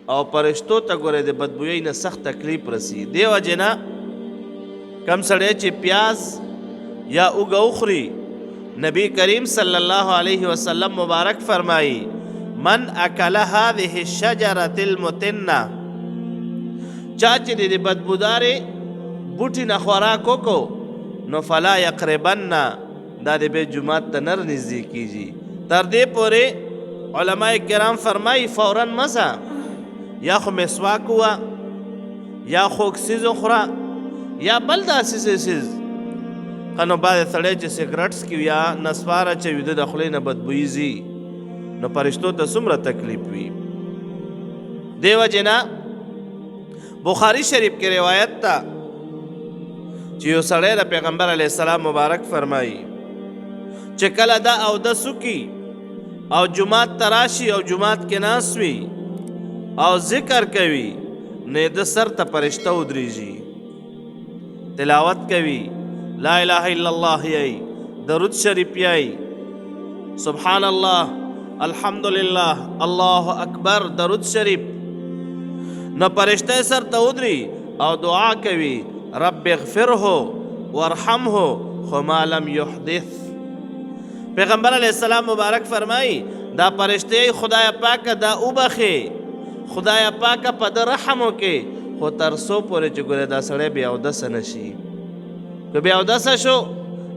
او پرشتو ته ګوره د بدبویۍ نه سخت تکلیف رسی. دې وجې نه کم سړی چې پیاز یا اوږه وخوري، نبی کریم صلی الله علیه وسلم مبارک فرمایی من اکل هذه الشجرة المتنه، چا چې د بدبودارې بوټي نه خوراک وکړو نو فلا یقربن، دا د بیت جومات ته نر نږدې کیږي. تر دې پورې علماء کرام فرمایي فوراً مزه یا خو مسواک وه یا خوږ څیز وخوره یا بل داسې څیز. ښه نو بعضې سړی چې سګرټ څکي یا نسوار اچوي د خولې نه بدبویي ځي، نو فرشتو ته څومره تکلیف وي. دې وجې نه بخاري شریف کې روایت ته چې یو سړی د پیغمبر علیه السلام مبارک فرمایي چې کله دا اودس وکړي او جومات ته راشي او جومات کې ناست وي او ذکر کوي نو د سر ته فرشته ودرېږي، تلاوت کوي، لا اله الا الله یای، درود شریف یای، سبحان الله، الحمدلله، الله اکبر، درود شریف. نو فرشته سر ته ودري او دعا کوي رب اغفره وارحمه خو ما لم یحدث. پیغمبر علیه السلام مبارک فرمایی دا فرشته خدای پاکه دا وبخې، خدای پاکه په ده رحم وکې، خو تر څو پورې چې ګوره دا سړی بې اودسه نه شي. که بې اودسه شو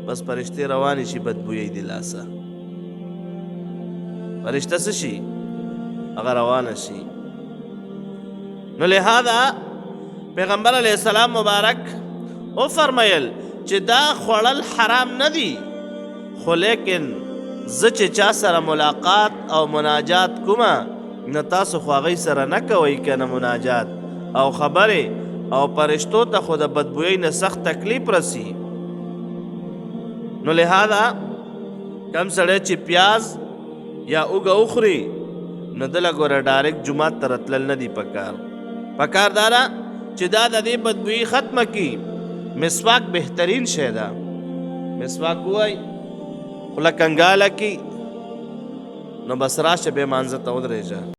بس فرشتې روانې شي بدبویۍ د لاسه، فرشته څه شي هغه روانه شي. نو لہذا پیغمبر علیه السلام مبارک او فرمایل چې دا خوړل حرام نه دي، خو لیکن زه چې چا سره ملاقات او مناجات کومه نه تاسو خو هغوی سره نه کوئ که نه مناجات او خبرې، او فرشتو ته خو د بدبویۍ نه سخت تکلیف رسی. نو لہذا کم سړی چې پیاز یا اوږه وخوري نو دله ګوره ډایرکټ جومات ته رتلل نه دي پکار. پکار داره چې دا د دې بدبویي ختمه کي. مسواک بهترین شی ده، مسواک ووایي خوله کنګاله کي نو بس راشه بې مانځه ته ودرېږه.